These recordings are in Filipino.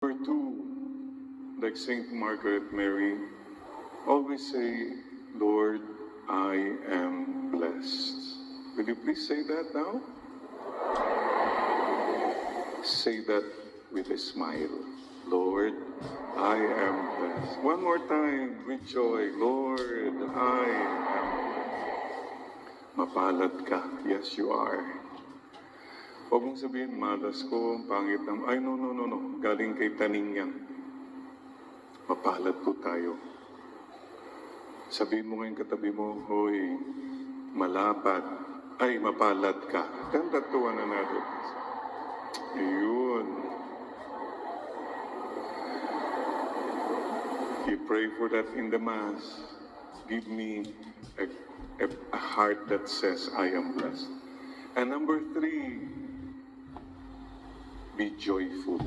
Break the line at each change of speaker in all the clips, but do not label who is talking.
Number two, like Saint Margaret Mary, always say, Lord, I am blessed. Will you please say that now? Say that with a smile. Lord, I am blessed. One more time with joy. Lord, I am mapalad ka. Yes, you are. Huwag mong sabihin, malas ko, pangit na. Ay, no. Galing kay taning yan. Mapalad po tayo. Sabihin mo ngayon katabi mo, hoy, malapad. Ay, mapalad ka. Tell that to one another. Yun. You pray for that in the Mass. Give me a heart that says, I am blessed. And number three, be joyful.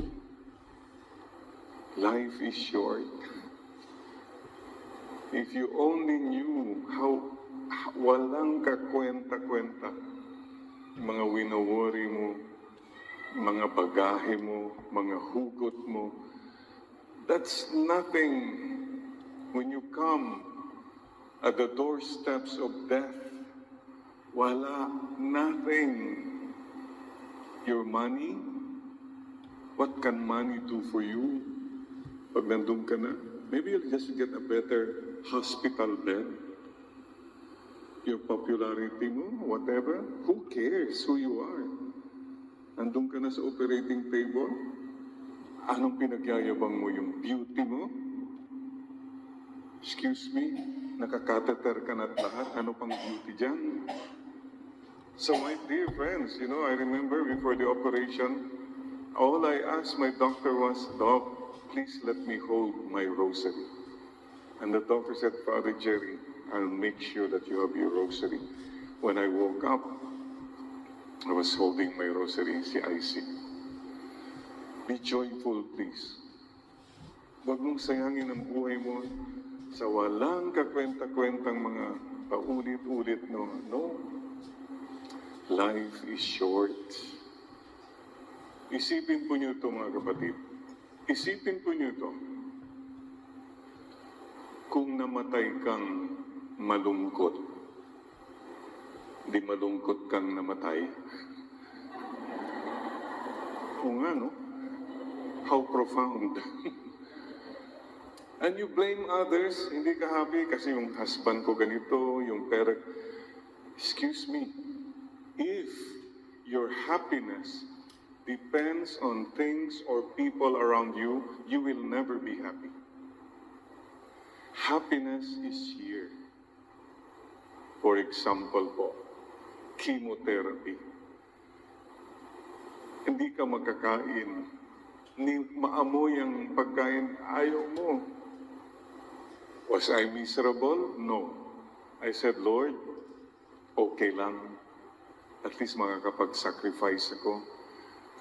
Life is short. If you only knew how walang kakwenta-kwenta, mga winowori mo, mga bagahe mo, mga hugot mo, that's nothing when you come at the doorsteps of death. Wala, nothing. Your money, what can money do for you? Pag nandun ka na, maybe you'll just get a better hospital bed. Your popularity mo, whatever, who cares who you are? Nandun ka na sa operating table, anong pinagyayabang mo? Yung beauty mo? Excuse me, nakakateter ka na't lahat, ano pang beauty dyan? So my dear friends, I remember before the operation, all I asked my doctor was, Doc, please let me hold my rosary. And the doctor said, Father Jerry, I'll make sure that you have your rosary. When I woke up, I was holding my rosary, si IC. Be joyful, please. Huwag mong sayangin ang buhay mo sa walang kakwenta-kwentang mga paulit-ulit, no? Life is short. Isipin po niyo ito, mga kapatid. Isipin po niyo ito. Kung namatay kang malungkot, di malungkot kang namatay. Kung ano, how profound. And you blame others, hindi ka happy kasi yung husband ko ganito, yung pera. Excuse me, if your happiness depends on things or people around you, you will never be happy. Happiness is here. For example po, chemotherapy. Hindi ka makakain, maamoy ang pagkain, ayaw mo. Was I miserable? No. I said, Lord, okay lang. At least makakapag-sacrifice ako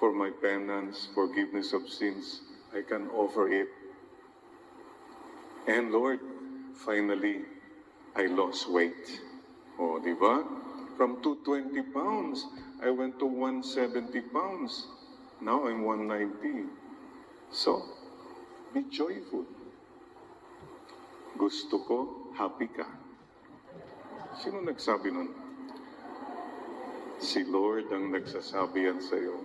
for my penance, forgiveness of sins. I can offer it. And Lord, finally, I lost weight. O, di ba? From 220 pounds, I went to 170 pounds. Now I'm 190. So, be joyful. Gusto ko, happy ka. Sino nagsabi nun? Si Lord ang nagsasabi yan sa'yo.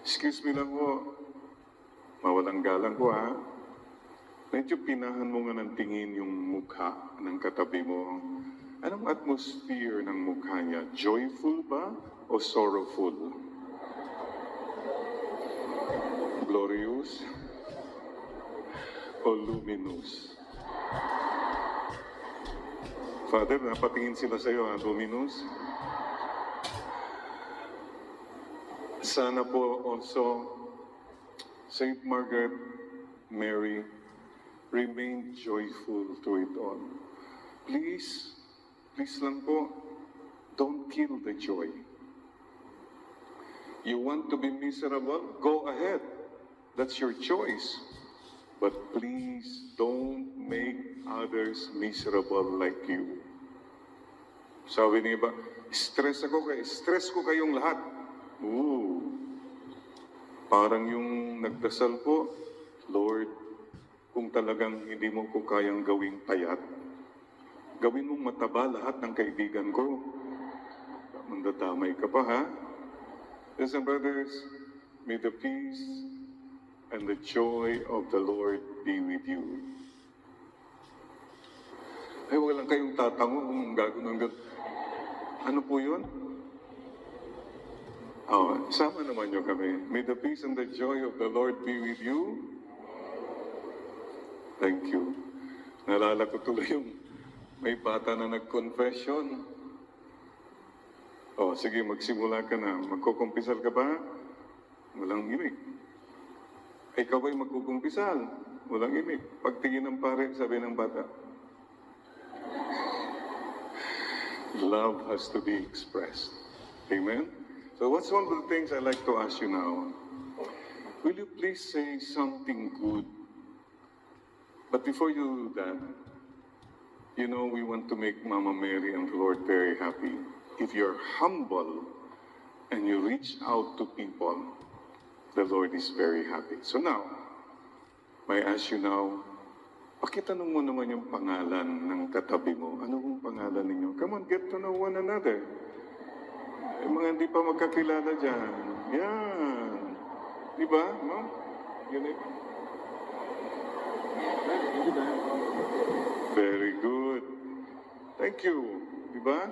Excuse me lang po, mawalang galang ko ha. Medyo pinahan mo nga ng tingin yung mukha ng katabi mo. Anong atmosphere ng mukha niya? Joyful ba o sorrowful? Glorious o luminous? Father, napatingin sila sa'yo ha, luminous? Sana po also, Saint Margaret Mary, remain joyful to it all. Please lang po, don't kill the joy. You want to be miserable? Go ahead. That's your choice. But please don't make others miserable like you. Sabi niya ba, stress ko kayong lahat. Parang yung nagdasal po, Lord, kung talagang hindi mo ko kayang gawing payat, gawin mong mataba lahat ng kaibigan ko. Mandatamay ka pa, ha? Yes, and brothers, may the peace and the joy of the Lord be with you. Ay, wag lang kayong tatango kung gagawin. Ano po yun? Oh, sama naman nyo kami. May the peace and the joy of the Lord be with you. Thank you. Nalala ko tuloy yung may bata na nag-confession. Oh, sige, magsimula ka na. Magkukumpisal ka ba? Walang imik. Ikaw ba'y magkukumpisal? Walang imik. Pagtingin ng pare, sabi ng bata, love has to be expressed. Amen? So what's one of the things I'd like to ask you now? Will you please say something good? But before you do that, you know we want to make Mama Mary and the Lord very happy. If you're humble and you reach out to people, the Lord is very happy. So now, may I ask you now, pakitanong mo naman yung pangalan ng katabi mo. Ano kung pangalan ninyo? Come on, get to know one another. Yung mga hindi pa magkakilala dyan. Yan. Di ba? No? Yun eh. Very good. Thank you. Di ba?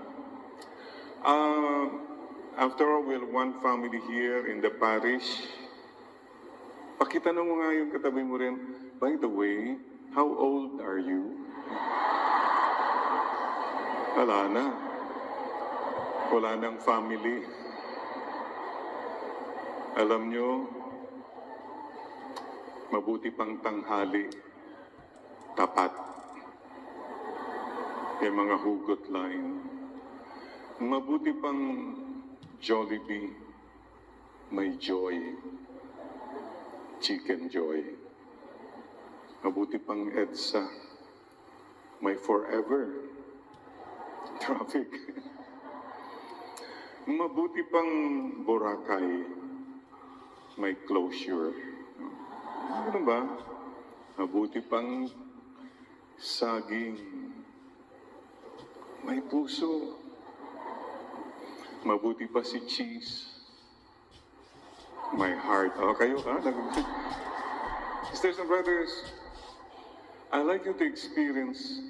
After all, we're one family here in the parish. Pakitanong mo nga yung katabi mo rin, by the way, how old are you? Wala na. Wala nang family. Alam nyo, mabuti pang tanghali, tapat. Yung mga hugot line. Mabuti pang Jollibee, may joy. Chicken joy. Mabuti pang EDSA, may forever. Traffic. Mabuti pang Boracay, may closure. Ano ba? Mabuti pang saging, may puso. Mabuti pa si cheese, my heart. Oh, kayo ha? Sisters and brothers, I'd like you to experience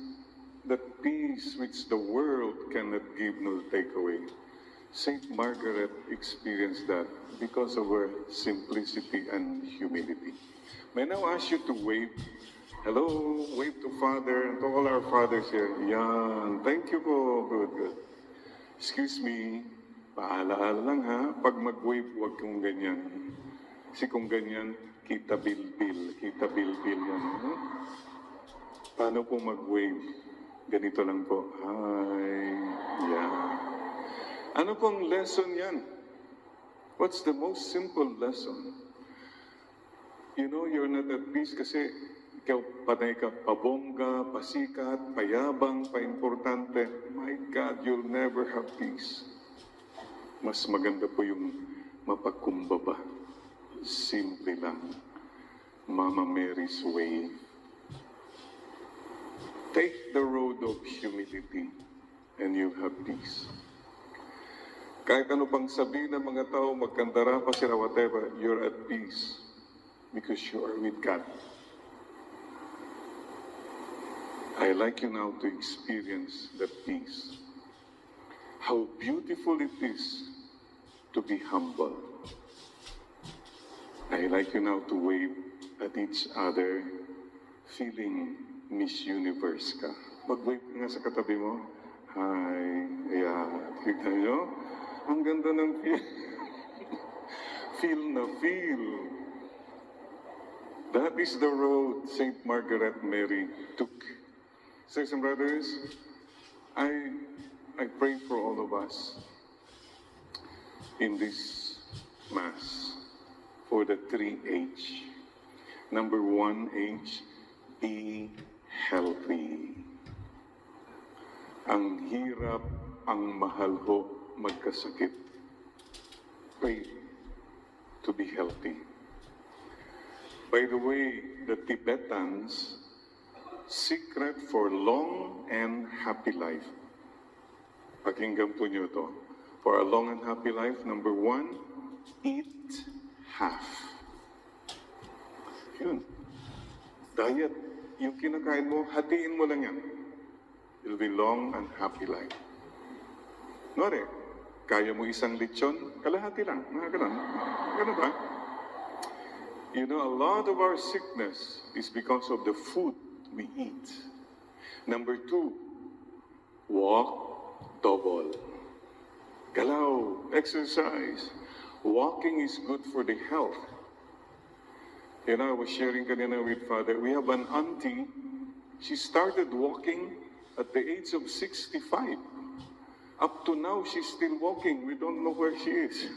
that peace which the world cannot give nor take away. Saint Margaret experienced that because of her simplicity and humility. May I now ask you to wave. Hello, wave to Father and to all our fathers here. Yan. Thank you po. Good, good. Excuse me. Paalaala lang ha. Pag mag-wave, huwag kong ganyan. Kasi kung ganyan, kita bilbil. Kita bilbil yan. No? Paano po mag-wave? Ganito lang po. Hi. Yeah. Ano pong lesson yan? What's the most simple lesson? You know, you're not at peace kasi ikaw panay ka pabongga, pasikat, payabang, paimportante. My God, you'll never have peace. Mas maganda po yung mapagkumbaba. Simple lang. Mama Mary's way. Take the road of humility and you'll have peace. Kahit ano pang sabihin ng mga tao, magkandara pa sila, whatever, you're at peace because you are with God. I like you now to experience that peace. How beautiful it is to be humble. I like you now to wave at each other, feeling Miss Universe ka. Mag-wave ka nga sa katabi mo. Hi. Yeah. Tignan nyo? Ang ganda ng feel. Feel na feel. That is the road St. Margaret Mary took. Sisters and brothers, I pray for all of us in this Mass for the 3H. Number 1H, be healthy. Ang hirap, ang mahal ho magkasakit. Pray to be healthy. By the way, the Tibetans' secret for long and happy life. Pakinggan po niyo to. For a long and happy life, number 1, eat half. Yun. Diet. Yung kinakain mo, hatiin mo lang yan. It'll be long and happy life. Nore, kaya mo isang lechon, kalahati lang. Mga ganun. Ganun ba? You know, a lot of our sickness is because of the food we eat. Number 2, walk double. Galaw, exercise. Walking is good for the health. You know, I was sharing kanina with Father, we have an auntie, she started walking at the age of 65. Up to now, she's still walking. We don't know where she is.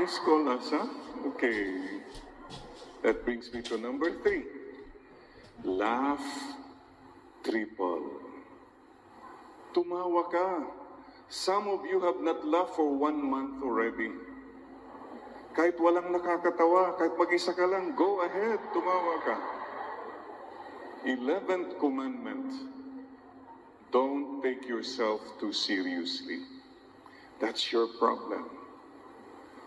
Please call us, huh? Okay. That brings me to number 3. Laugh triple. Tumawa ka. Some of you have not laughed for 1 month already. Kahit walang nakakatawa, kahit mag-isa ka lang, go ahead, tumawa ka. 11th commandment, don't take yourself too seriously. That's your problem.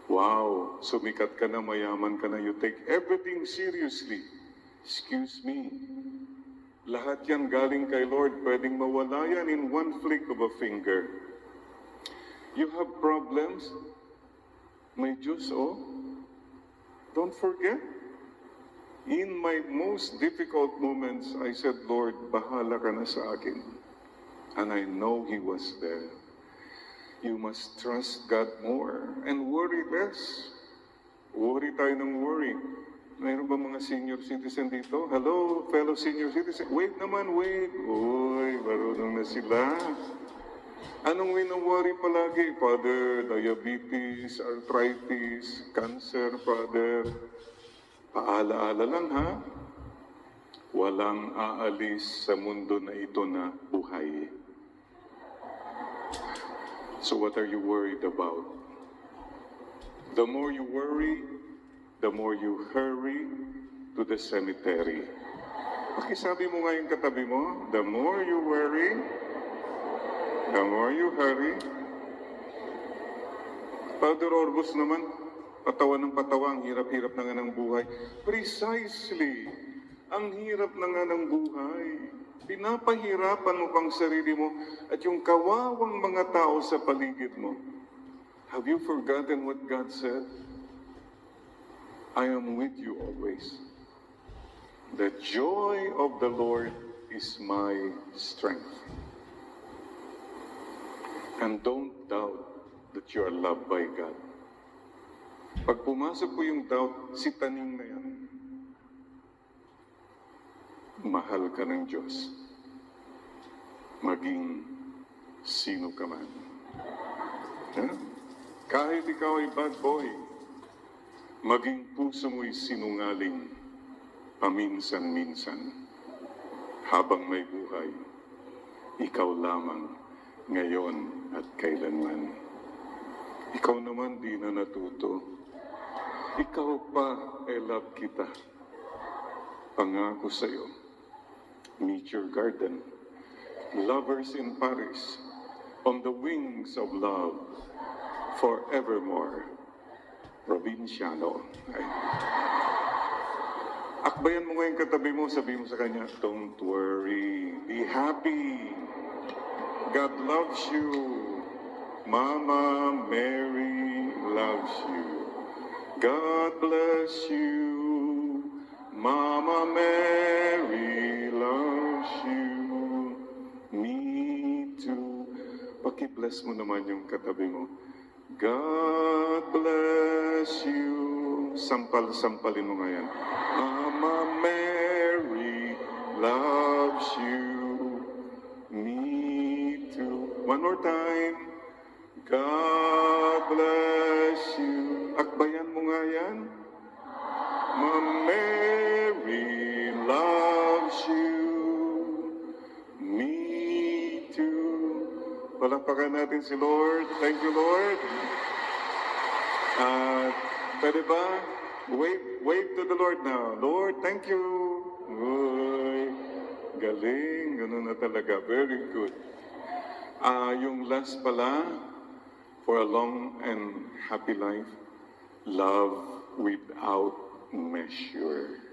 Wow, sumikat ka na, mayaman ka na, you take everything seriously. Excuse me. Lahat yan galing kay Lord, pwedeng mawala yan in one flick of a finger. You have problems? May Diyos, oh. Don't forget. In my most difficult moments, I said, Lord, bahala ka na sa akin. And I know He was there. You must trust God more and worry less. Worry tayo ng worry. Mayroon ba mga senior citizen dito? Hello, fellow senior citizen. Wait naman, wait. Uy, marunong na sila. Anong wino-worry palagi? Father, diabetes, arthritis, cancer, Father. Paala-ala lang, ha? Walang aalis sa mundo na ito na buhay. So what are you worried about? The more you worry, the more you hurry to the cemetery. Pakisabi mo nga yung katabi mo, the more you worry, the more you hurry. Father Orbos naman, patawa ng patawa, ang hirap-hirap na nga ng buhay. Precisely, ang hirap na nga ng buhay. Pinapahirapan mo pang sarili mo at yung kawawang mga tao sa paligid mo. Have you forgotten what God said? I am with you always. The joy of the Lord is my strength. And don't doubt that you are loved by God. Pag pumasok po yung doubt, si taning na yan. Mahal ka ng Diyos. Maging sino ka man. Yeah? Kahit ikaw ay bad boy, maging puso mo'y sinungaling paminsan-minsan. Habang may buhay, ikaw lamang ngayon at kailanman. Ikaw naman di na natuto. Ikaw pa, I love kita. Pangako sa'yo, meet your garden. Lovers in Paris, on the wings of love, forevermore. Provinciano. Ay. Akbayan mo ngayon katabi mo, sabi mo sa kanya, don't worry, be happy. God loves you. Mama Mary loves you. God bless you. Mama Mary loves you. Me too. Paki-bless mo naman yung katabi mo. God bless you. Sampal-sampalin mo nga yan. Mama Mary loves you. Me too. One more time. God bless you. Akbayan mo nga yan. Mama Mary loves you. Me too. Palakpakan natin si Lord. Thank you, Lord. Pwede ba? Wave to the Lord now. Lord, thank you. Uy, galing. Ganun na talaga. Very good. Yung last pala, for a long and happy life, love without measure.